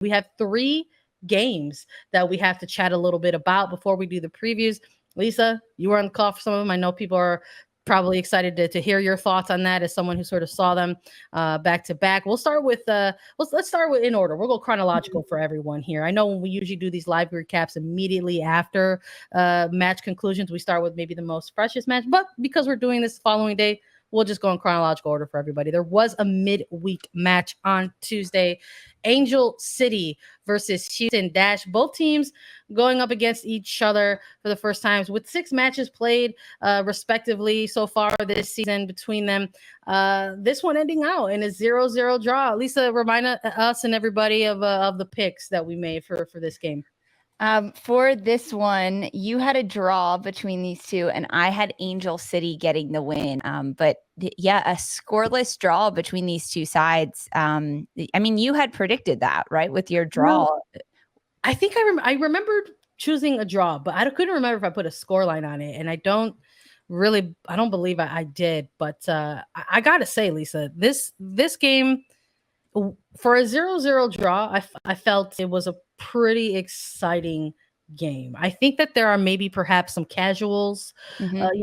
We have 3 games that we have to chat a little bit about before we do the previews. Lisa, you were on the call for some of them. I know people are probably excited to hear your thoughts on that as someone who sort of saw them back to back. We'll start with let's start with in order. We'll go chronological for everyone here. I know when we usually do these live recaps immediately after match conclusions, we start with maybe the most freshest match, but because we're doing this the following day, we'll just go in chronological order for everybody. There was a midweek match on Tuesday. Angel City versus Houston Dash. Both teams going up against each other for the first times with 6 matches played respectively so far this season between them. This one ending out in a 0-0 draw. Lisa, remind us and everybody of the picks that we made for this game. For this one, you had a draw between these two, and I had Angel City getting the win. But yeah, a scoreless draw between these two sides. I mean, you had predicted that, right, with your draw. No, I think I remembered choosing a draw, but I couldn't remember if I put a score line on it, and I don't believe I did. But I gotta say, Lisa, this game for a 0-0 draw, I felt it was a pretty exciting game. I think that there are maybe perhaps some casuals,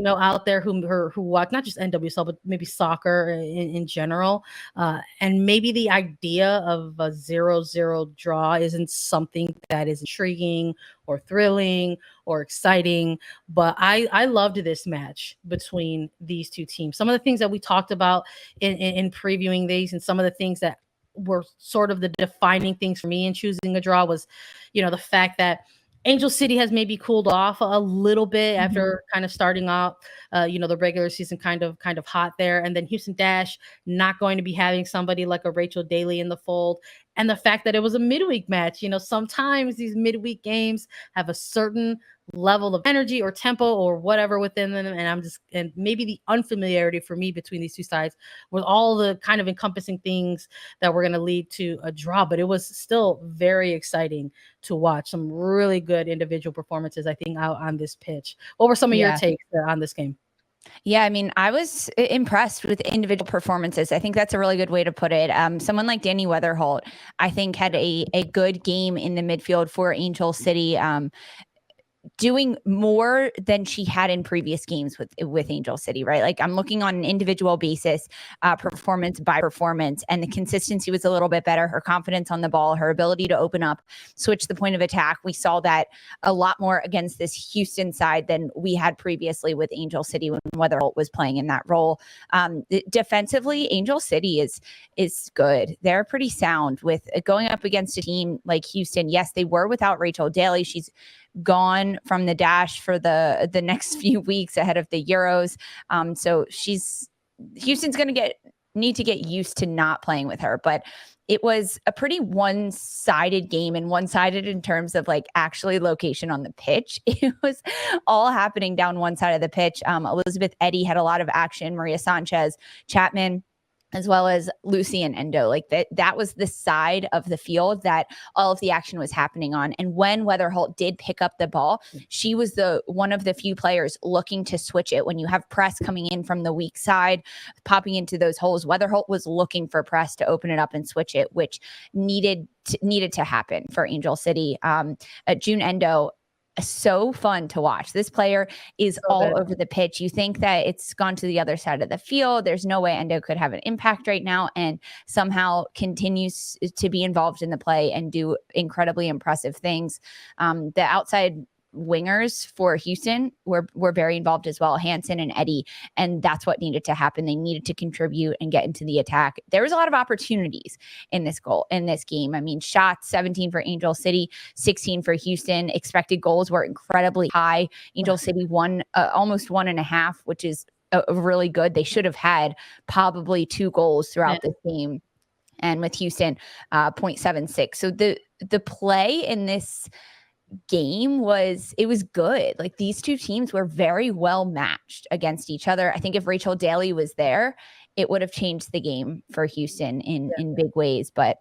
out there who watch not just NWSL but maybe soccer in general, and maybe the idea of a 0-0 draw isn't something that is intriguing or thrilling or exciting. But I loved this match between these two teams. Some of the things that we talked about in previewing these, and some of the things that were sort of the defining things for me in choosing a draw was, the fact that Angel City has maybe cooled off a little bit after kind of starting out, the regular season kind of hot there. And then Houston Dash not going to be having somebody like a Rachel Daly in the fold. And the fact that it was a midweek match, sometimes these midweek games have a certain level of energy or tempo or whatever within them. And maybe the unfamiliarity for me between these two sides with all the kind of encompassing things that were going to lead to a draw. But it was still very exciting to watch. Some really good individual performances, I think, out on this pitch. What were some of your takes on this game? Yeah, I mean, I was impressed with individual performances. I think that's a really good way to put it. Someone like Danny Weatherholt, I think, had a good game in the midfield for Angel City. Doing more than she had in previous games with Angel City, right? Like, I'm looking on an individual basis, performance by performance, and the consistency was a little bit better. Her confidence on the ball, her ability to open up, switch the point of attack. We saw that a lot more against this Houston side than we had previously with Angel City when Weatherholt was playing in that role. Defensively, Angel City is good. They're pretty sound with going up against a team like Houston. Yes, they were without Rachel Daly. She's gone from the Dash for the next few weeks ahead of the Euros. So Houston's going to need to get used to not playing with her. But it was a pretty one-sided game, and one-sided in terms of like actually location on the pitch. It was all happening down one side of the pitch. Elizabeth Eddy had a lot of action. Maria Sanchez, Chapman, as well as Lucy and Endo. Like that was the side of the field that all of the action was happening on. And when Weatherholt did pick up the ball, she was one of the few players looking to switch it. When you have press coming in from the weak side, popping into those holes, Weatherholt was looking for press to open it up and switch it, which needed to happen for Angel City. June Endo, so fun to watch. This player is all over the pitch. You think that it's gone to the other side of the field. There's no way Endo could have an impact right now, and somehow continues to be involved in the play and do incredibly impressive things. The outside wingers for Houston were very involved as well, Hansen and Eddy, and that's what needed to happen. They needed to contribute and get into the attack. There was a lot of opportunities in this game. I mean, shots 17 for Angel City, 16 for Houston. Expected goals were incredibly high. Angel City won almost 1.5, which is really good. They should have had probably 2 goals throughout this game, and with Houston 0.76. So the play in this game was good. Like, these two teams were very well matched against each other. I think if Rachel Daly was there, it would have changed the game for Houston in big ways, but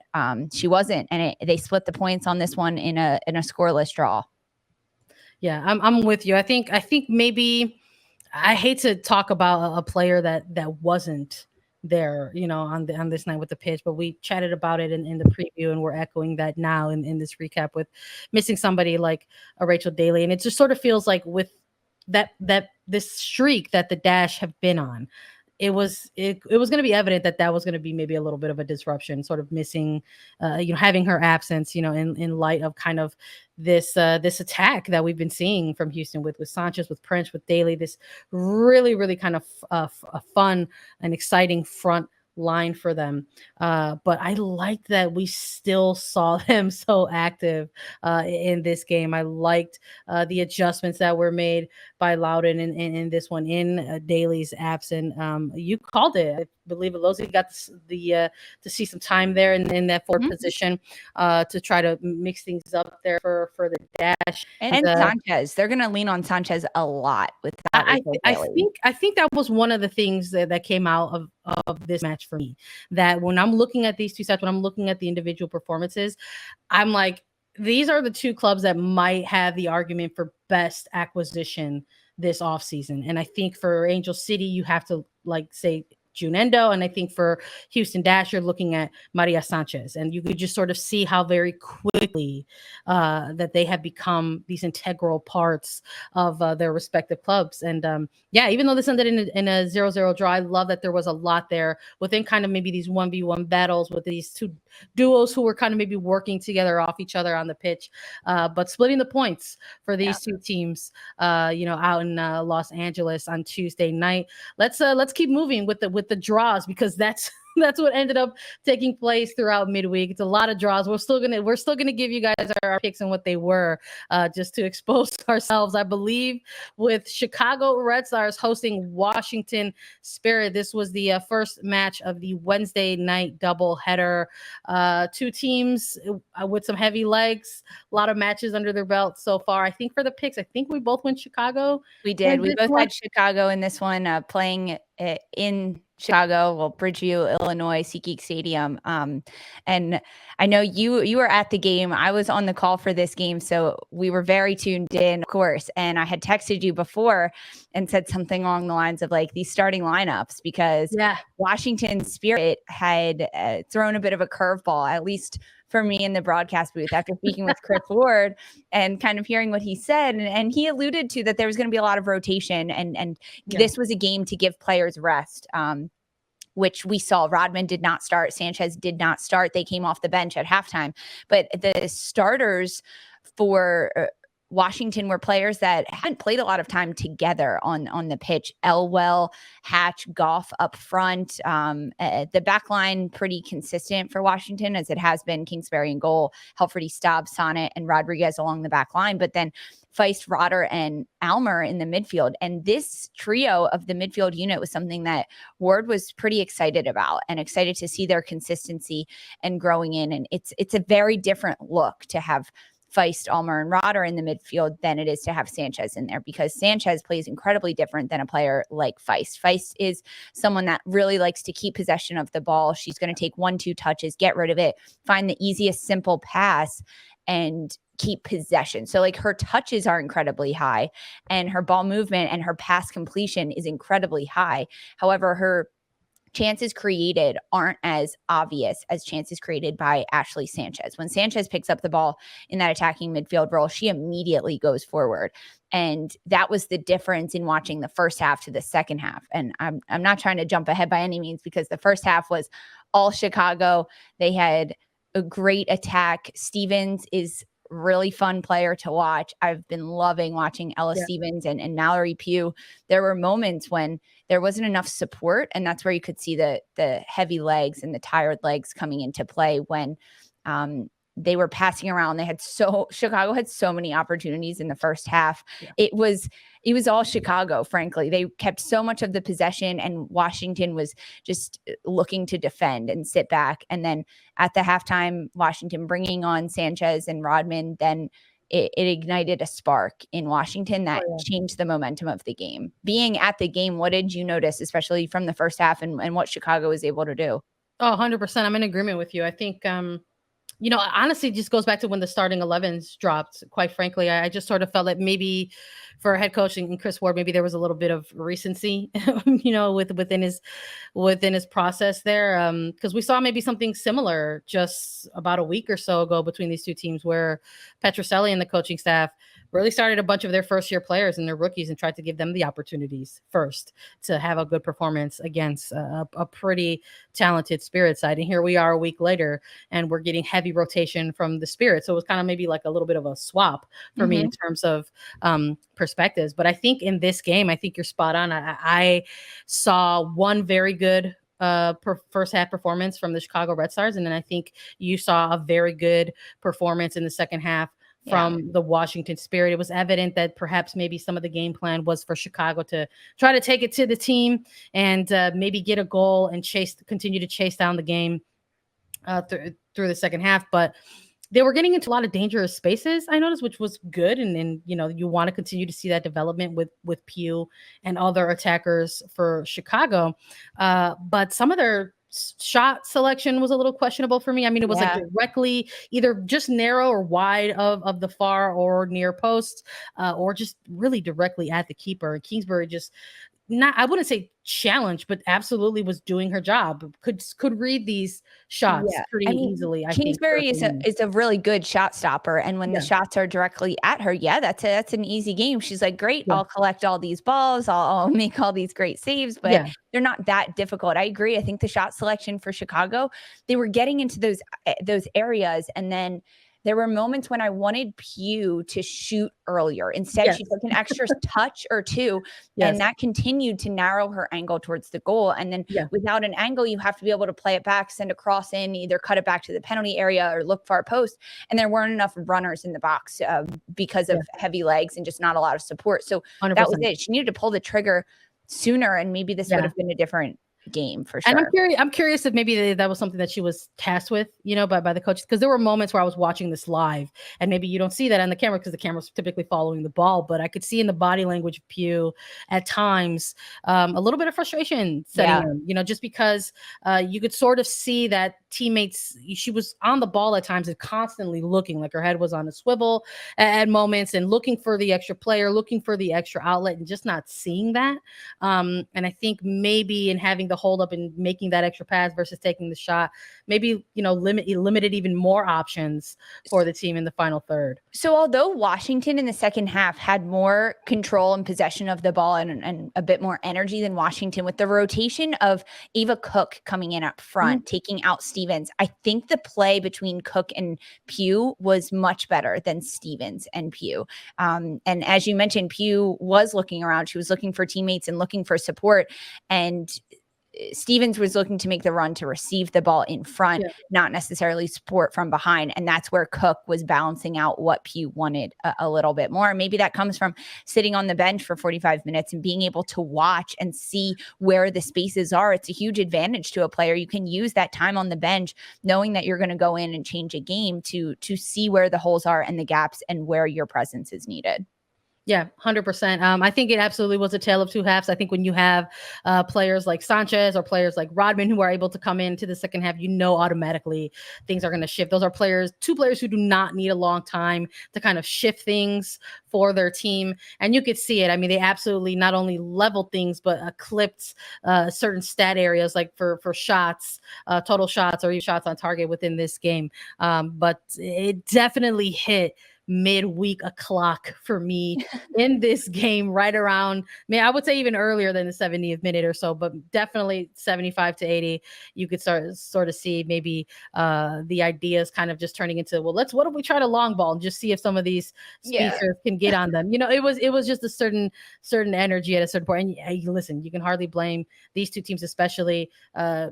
she wasn't, and they split the points on this one in a scoreless draw. Yeah, I'm with you. I think maybe I hate to talk about a player that wasn't there, on this night with the pitch. But we chatted about it in the preview, and we're echoing that now in this recap with missing somebody like a Rachel Daly. And it just sort of feels like with that this streak that the Dash have been on, it was going to be evident that was going to be maybe a little bit of a disruption, sort of missing, having her absence, in light of kind of this attack that we've been seeing from Houston with Sanchez, with Prince, with Daly, this really, really kind of a fun and exciting front line for them. But I liked that we still saw them so active in this game. I liked the adjustments that were made by Loudon in this one, in Daly's absence. You called it. I believe Elosi got to see some time there in that forward position to try to mix things up there for the Dash. And Sanchez, they're going to lean on Sanchez a lot with that. I think that was one of the things that came out of this match for me, that when I'm looking at these two sets, when I'm looking at the individual performances, I'm like, these are the two clubs that might have the argument for best acquisition this offseason. And I think for Angel City, you have to say June Endo. And I think for Houston Dash, you're looking at Maria Sanchez. And you could just sort of see how very quickly that they have become these integral parts of their respective clubs. And even though this ended in a 0-0 draw, I love that there was a lot there within kind of maybe these 1v1 battles with these two duos who were kind of maybe working together off each other on the pitch, but splitting the points for these two teams, out in Los Angeles on Tuesday night. Let's keep moving with the draws, because that's what ended up taking place throughout midweek. It's a lot of draws. We're still gonna give you guys our picks and what they were, just to expose ourselves. I believe with Chicago Red Stars hosting Washington Spirit. This was the first match of the Wednesday night doubleheader. Two teams with some heavy legs, a lot of matches under their belt so far. I think for the picks, I think we both went Chicago. We did. We both had Chicago in this one, playing in Chicago, Bridgeview, Illinois, SeatGeek Stadium. And I know you were at the game. I was on the call for this game, so we were very tuned in, of course. And I had texted you before and said something along the lines of these starting lineups, because Washington Spirit had thrown a bit of a curveball, at least for me in the broadcast booth, after speaking with Chris Ward and kind of hearing what he said. And he alluded to that there was going to be a lot of rotation, and this was a game to give players rest, which we saw. Rodman did not start. Sanchez did not start. They came off the bench at halftime. But the starters for Washington were players that hadn't played a lot of time together on the pitch. Elwell, Hatch, Goff up front. The back line pretty consistent for Washington, as it has been. Kingsbury in goal, Helfrey, Staub, Sonnet, and Rodriguez along the back line. But then Feist, Rotter, and Almer in the midfield. And this trio of the midfield unit was something that Ward was pretty excited about, and excited to see their consistency and growing in. And it's a very different look to have Feist, Almer, and Rotter in the midfield than it is to have Sanchez in there, because Sanchez plays incredibly different than a player like Feist. Feist is someone that really likes to keep possession of the ball. She's going to take 1-2 touches, get rid of it, find the easiest simple pass, and keep possession. So her touches are incredibly high, and her ball movement and her pass completion is incredibly high. However, her chances created aren't as obvious as chances created by Ashley Sanchez. When Sanchez picks up the ball in that attacking midfield role, she immediately goes forward. And that was the difference in watching the first half to the second half. And I'm not trying to jump ahead by any means, because the first half was all Chicago. They had a great attack. Stevens is really fun player to watch. I've been loving watching Ella Stevens and Mallory Pugh. There were moments when there wasn't enough support, and that's where you could see the heavy legs and the tired legs coming into play when they were passing around. Chicago had so many opportunities in the first half. Yeah. It was all Chicago, frankly. They kept so much of the possession, and Washington was just looking to defend and sit back. And then at the halftime, Washington bringing on Sanchez and Rodman, then it ignited a spark in Washington that changed the momentum of the game. Being at the game, what did you notice, especially from the first half, and what Chicago was able to do? Oh, 100%. I'm in agreement with you. I think Honestly, it just goes back to when the starting 11s dropped. Quite frankly, I just sort of felt like maybe for head coaching and Chris Ward, maybe there was a little bit of recency, within his process there. Because we saw maybe something similar just about a week or so ago between these two teams, where Petroselli and the coaching staff really started a bunch of their first year players and their rookies and tried to give them the opportunities first to have a good performance against a pretty talented Spirit side. And here we are a week later, and we're getting heavy rotation from the Spirit. So it was kind of maybe like a little bit of a swap for me in terms of perspectives. But I think in this game, I think you're spot on. I saw one very good first half performance from the Chicago Red Stars, and then I think you saw a very good performance in the second half from the Washington Spirit. It was evident that perhaps maybe some of the game plan was for Chicago to try to take it to the team and maybe get a goal and continue to chase down the game through the second half. But they were getting into a lot of dangerous spaces, I noticed, which was good. And you want to continue to see that development with Pugh and other attackers for Chicago. But some of their shot selection was a little questionable for me. I mean, it was like directly either just narrow or wide of the far or near post, or just really directly at the keeper. And Kingsbury just I wouldn't say challenged, but absolutely was doing her job. Could read these shots pretty easily. I Kingsbury think is a really good shot stopper, and when the shots are directly at her, that's an easy game. She's like, great, I'll collect all these balls, I'll make all these great saves, but they're not that difficult. I agree. I think the shot selection for Chicago, they were getting into those areas, and then there were moments when I wanted Pugh to shoot earlier. Instead, she took an extra touch or two, and that continued to narrow her angle towards the goal. And then without an angle, you have to be able to play it back, send a cross in, either cut it back to the penalty area or look far post. And there weren't enough runners in the box because of heavy legs and just not a lot of support. So 100%. That was it. She needed to pull the trigger sooner, and maybe this would have been a different game for sure. And I'm curious if maybe that was something that she was tasked with, by the coaches, because there were moments where I was watching this live, and maybe you don't see that on the camera because the camera's typically following the ball, but I could see in the body language of Pugh at times a little bit of frustration setting in, just because you could sort of see that teammates, she was on the ball at times and constantly looking, like her head was on a swivel at moments, and looking for the extra player, looking for the extra outlet, and just not seeing that. And I think maybe in having the hold up and making that extra pass versus taking the shot, maybe limited even more options for the team in the final third. So although Washington in the second half had more control and possession of the ball and a bit more energy than Washington, with the rotation of Ava Cook coming in up front, taking out Stevens, I think the play between Cook and Pugh was much better than Stevens and Pugh. And as you mentioned, Pugh was looking around. She was looking for teammates and looking for support. And Stevens was looking to make the run to receive the ball in front, not necessarily support from behind. And that's where Cook was balancing out what Pugh wanted a little bit more. Maybe that comes from sitting on the bench for 45 minutes and being able to watch and see where the spaces are. It's a huge advantage to a player. You can use that time on the bench, knowing that you're going to go in and change a game, to see where the holes are and the gaps and where your presence is needed. Yeah, 100%. I think it absolutely was a tale of two halves. I think when you have players like Sanchez or players like Rodman who are able to come into the second half, automatically things are going to shift. Those are two players who do not need a long time to kind of shift things for their team. And you could see it. I mean, they absolutely not only leveled things, but clipped certain stat areas, like for shots, total shots, or even shots on target within this game. But it definitely hit midweek o'clock for me in this game, right around, I would say even earlier than the 70th minute or so, but definitely 75 to 80. You could sort of see maybe the ideas kind of just turning into, what if we try to long ball and just see if some of these speedsters can get on them. It was just a certain energy at a certain point. And listen, you can hardly blame these two teams, especially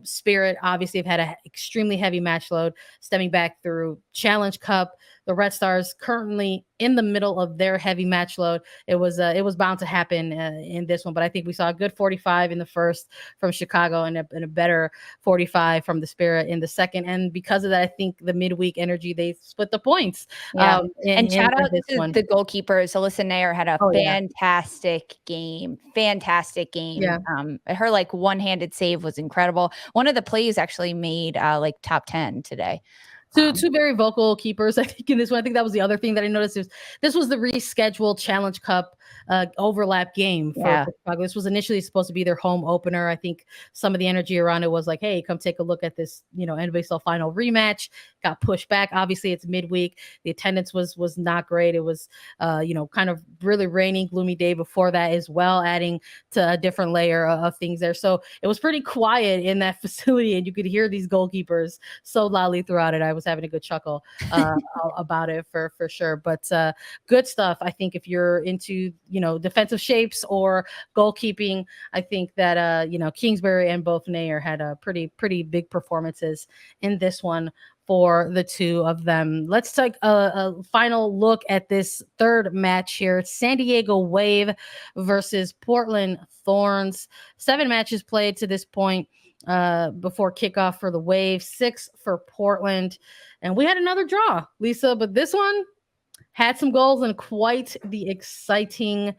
Spirit. Obviously, have had an extremely heavy match load stemming back through Challenge Cup. The Red Stars currently in the middle of their heavy match load. It was bound to happen in this one, but I think we saw a good 45 in the first from Chicago and a better 45 from the Spirit in the second. And because of that, I think the midweek energy, they split the points. And shout out to the goalkeepers. Alyssa Nair had a fantastic game. Yeah. Her one-handed save was incredible. One of the plays actually made top 10 today. Two very vocal keepers, I think, in this one. I think that was the other thing that I noticed. This was the rescheduled Challenge Cup overlap game for Chicago. This was initially supposed to be their home opener. I think some of the energy around it was like, hey, come take a look at this, NWSL final rematch. Got pushed back. Obviously, it's midweek. The attendance was not great. It was, kind of really rainy, gloomy day before that as well, adding to a different layer of things there. So it was pretty quiet in that facility, and you could hear these goalkeepers so loudly throughout it. I was having a good chuckle about it for sure. But good stuff. I think if you're into, defensive shapes or goalkeeping, I think that, Kingsbury and both Nair had a pretty big performances in this one for the two of them. Let's take a final look at this third match here. San Diego Wave versus Portland Thorns. 7 matches played to this point before kickoff for the Wave, 6 for Portland. And we had another draw, Lisa, but this one had some goals and quite the exciting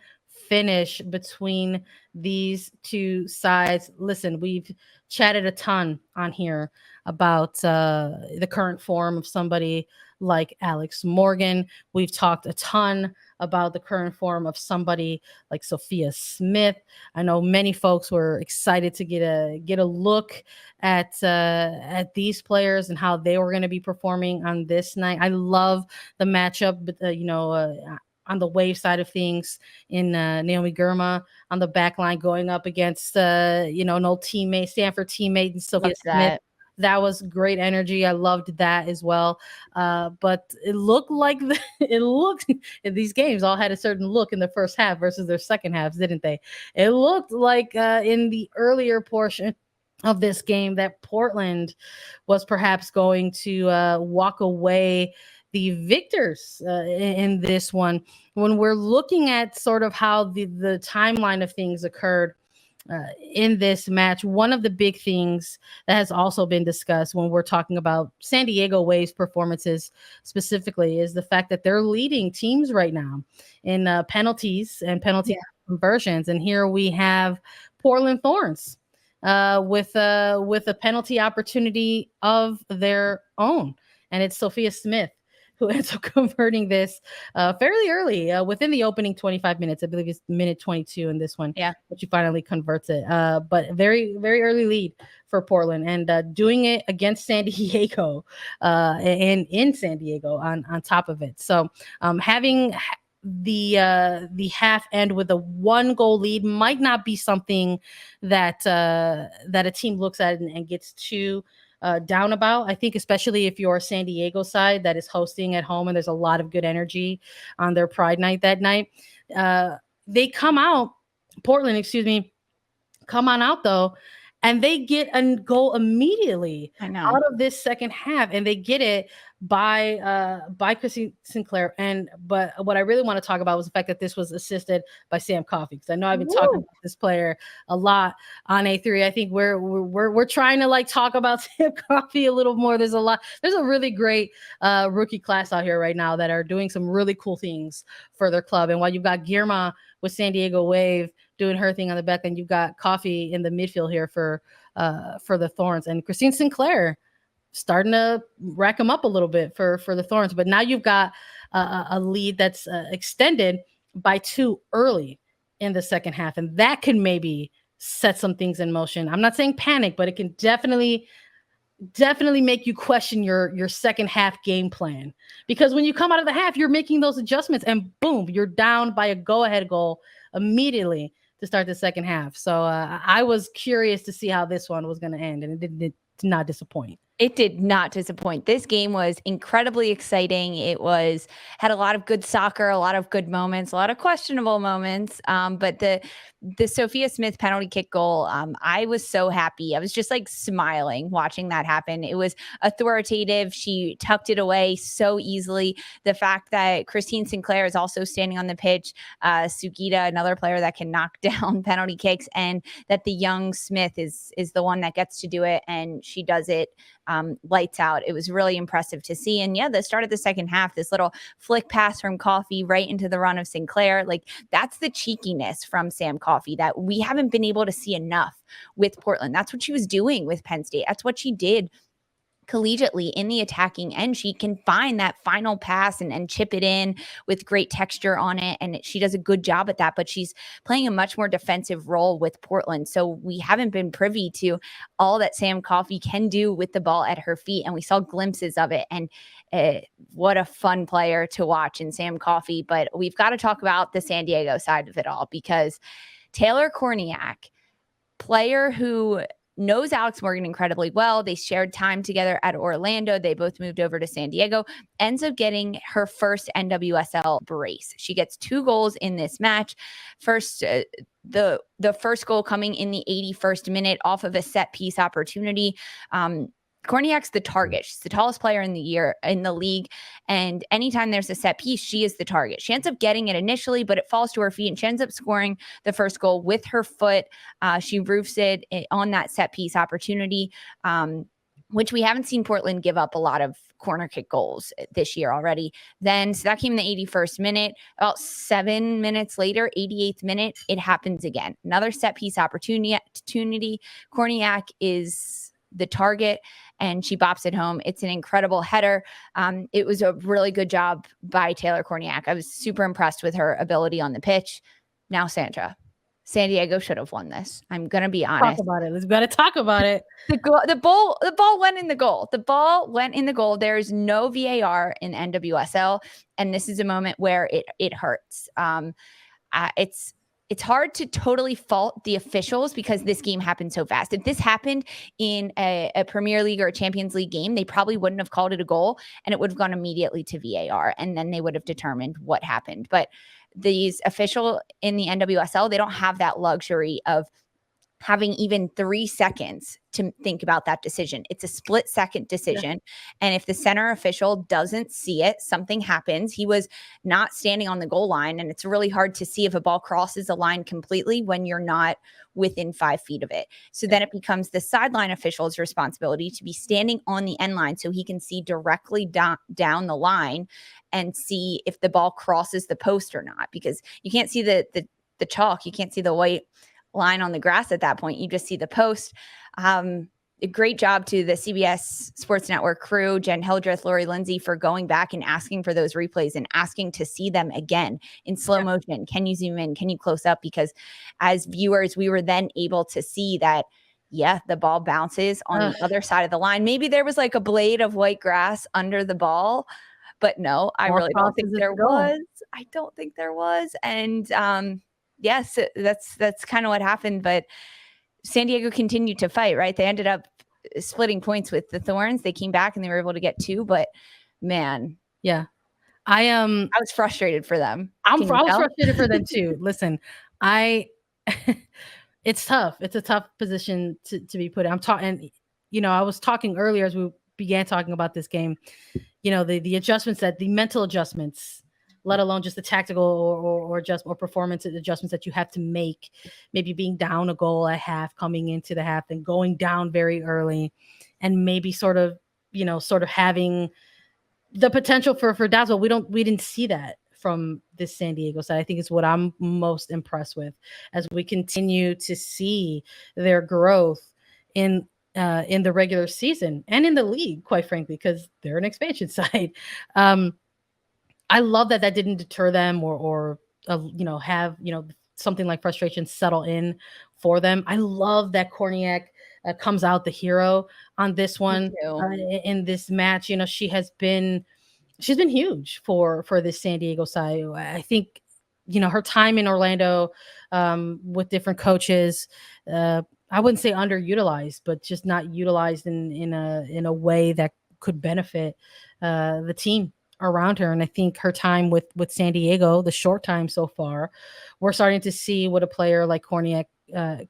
finish between these two sides. Listen, we've chatted a ton on here about the current form of somebody like Alex Morgan. We've talked a ton about the current form of somebody like Sophia Smith. I know many folks were excited to get a look at these players and how they were going to be performing on this night. I love the matchup, on the Wave side of things in Naomi Girma on the back line going up against, an old teammate, Stanford teammate, and Sophia Smith. That was great energy. I loved that as well. But it looked like these games all had a certain look in the first half versus their second halves, didn't they? It looked like in the earlier portion of this game that Portland was perhaps going to walk away the victors in this one. When we're looking at sort of how the timeline of things occurred in this match, one of the big things that has also been discussed when we're talking about San Diego Wave's performances specifically is the fact that they're leading teams right now in penalties and penalty conversions. And here we have Portland Thorns with a penalty opportunity of their own. And it's Sophia Smith who ends up converting this fairly early within the opening 25 minutes. I believe it's minute 22 in this one. Yeah, but she finally converts it. But very, very early lead for Portland, and doing it against San Diego and in San Diego on top of it. So having the half end with a 1-goal lead might not be something that a team looks at and gets too down about. I think especially if you're a San Diego side that is hosting at home and there's a lot of good energy on their Pride night that night. They come out, Portland, come on out though, and they get a goal immediately out of this second half, and they get it by Christine Sinclair. But what I really want to talk about was the fact that this was assisted by Sam Coffey, because I know I've been talking about this player a lot on A3. I think we're trying to talk about Sam Coffey a little more. There's a really great rookie class out here right now that are doing some really cool things for their club. And while you've got Girma with San Diego Wave doing her thing on the back, and you've got Coffey in the midfield here for the Thorns, and Christine Sinclair starting to rack them up a little bit for the Thorns. But now you've got a lead that's extended by 2 early in the second half, and that can maybe set some things in motion. I'm not saying panic, but it can definitely make you question your second half game plan, because when you come out of the half, you're making those adjustments, and boom, you're down by a go-ahead goal immediately to start the second half. So I was curious to see how this one was going to end, and it did not disappoint. It did not disappoint. This game was incredibly exciting. It had a lot of good soccer, a lot of good moments, a lot of questionable moments. But the Sophia Smith penalty kick goal, I was so happy. I was just smiling watching that happen. It was authoritative. She tucked it away so easily. The fact that Christine Sinclair is also standing on the pitch, Sugita, another player that can knock down penalty kicks, and that the young Smith is the one that gets to do it, and she does it lights out. It was really impressive to see. And the start of the second half, this little flick pass from Coffey right into the run of Sinclair, that's the cheekiness from Sam Coffey that we haven't been able to see enough with Portland. That's what she was doing with Penn State. That's what she did collegiately in the attacking end. She can find that final pass and chip it in with great texture on it. And she does a good job at that, but she's playing a much more defensive role with Portland. So we haven't been privy to all that Sam Coffey can do with the ball at her feet. And we saw glimpses of it. And what a fun player to watch in Sam Coffey. But we've got to talk about the San Diego side of it all, because Taylor Corniak, player who knows Alex Morgan incredibly well. They shared time together at Orlando. They both moved over to San Diego, ends up getting her first NWSL brace. She gets 2 goals in this match. First, the first goal coming in the 81st minute off of a set piece opportunity. Corniak's the target. She's the tallest player in the league. And anytime there's a set piece, she is the target. She ends up getting it initially, but it falls to her feet and she ends up scoring the first goal with her foot. She roofs it on that set piece opportunity, which we haven't seen Portland give up a lot of corner kick goals this year already. So that came in the 81st minute. About 7 minutes later, 88th minute, it happens again. Another set piece opportunity. Corniak is the target and she bops it home. It's an incredible header. It was a really good job by Taylor Corniak. I was super impressed with her ability on the pitch. Now, Sandra, San Diego should have won this. I'm going to be honest. Talk about it. Let's gotta talk about it. The ball went in the goal. The ball went in the goal. There's no VAR in NWSL. And this is a moment where it hurts. It's hard to totally fault the officials because this game happened so fast. If this happened in a Premier League or a Champions League game, they probably wouldn't have called it a goal and it would have gone immediately to VAR. And then they would have determined what happened. But these officials in the NWSL, they don't have that luxury of having even 3 seconds to think about that decision. It's a split second decision. Yeah. And if the center official doesn't see it, something happens. He was not standing on the goal line. And it's really hard to see if a ball crosses a line completely when you're not within 5 feet of it. So then it becomes the sideline official's responsibility to be standing on the end line so he can see directly down the line and see if the ball crosses the post or not, because you can't see the chalk. You can't see the white line on the grass at that point. You just see the post. A great job to the CBS Sports Network crew, Jen Hildreth, Lori Lindsay, for going back and asking for those replays and asking to see them again in slow motion. Can you zoom in? Can you close up? Because as viewers, we were then able to see that, the ball bounces on the other side of the line. Maybe there was like a blade of white grass under the ball, but no, I really don't think there was. I don't think there was. And yes, that's kind of what happened. But San Diego continued to fight, right? They ended up splitting points with the Thorns. They came back and they were able to get 2. But man, I was frustrated for them. I was frustrated for them too. Listen, it's tough. It's a tough position to be put in. I'm talking, I was talking earlier as we began talking about this game, the adjustments, the mental adjustments, let alone just the tactical or performance adjustments that you have to make, maybe being down a goal at half, coming into the half, and going down very early, and maybe sort of having the potential for doubts. But we didn't see that from this San Diego side. I think it's what I'm most impressed with as we continue to see their growth in the regular season and in the league, quite frankly, because they're an expansion side. I love that didn't deter them or have something like frustration settle in for them. I love that Corniak comes out the hero on this one in this match. She's been huge for this San Diego side. I think her time in Orlando with different coaches, I wouldn't say underutilized, but just not utilized in a way that could benefit the team around her. And I think her time with San Diego, the short time so far, we're starting to see what a player like Corniak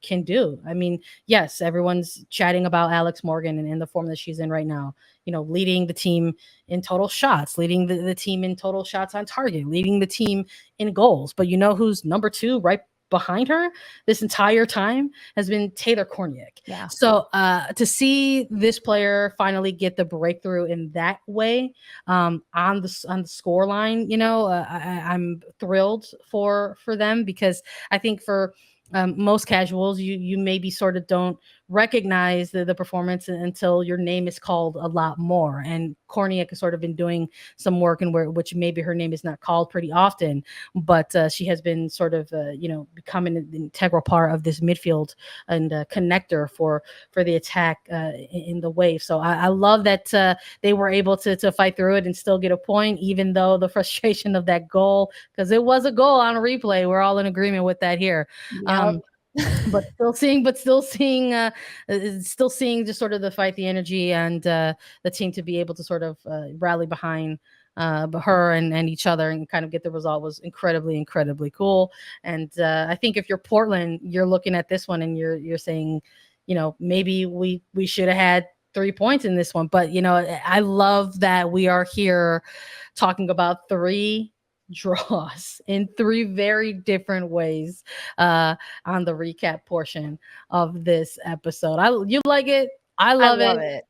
can do. I mean, yes, everyone's chatting about Alex Morgan and in the form that she's in right now, leading the team in total shots, leading the team in total shots on target, leading the team in goals. But who's number 2 right behind her this entire time has been Taylor Corniak. Yeah. So to see this player finally get the breakthrough in that way on the score line, I'm thrilled for them, because I think for most casuals, you maybe sort of don't recognize the performance until your name is called a lot more. And Corniak has sort of been doing some work in which maybe her name is not called pretty often, but she has been sort of becoming an integral part of this midfield and connector for the attack in the Wave. So I love that they were able to fight through it and still get a point, even though the frustration of that goal, because it was a goal on a replay. We're all in agreement with that here. Yep. But still seeing just sort of the fight, the energy, and the team to be able to sort of rally behind her and each other and kind of get the result was incredibly cool. And I think if you're Portland, you're looking at this one and you're saying, maybe we should have had 3 points in this one. But I love that we are here talking about 3 draws in 3 very different ways on the recap portion of this episode. You like it? I love it.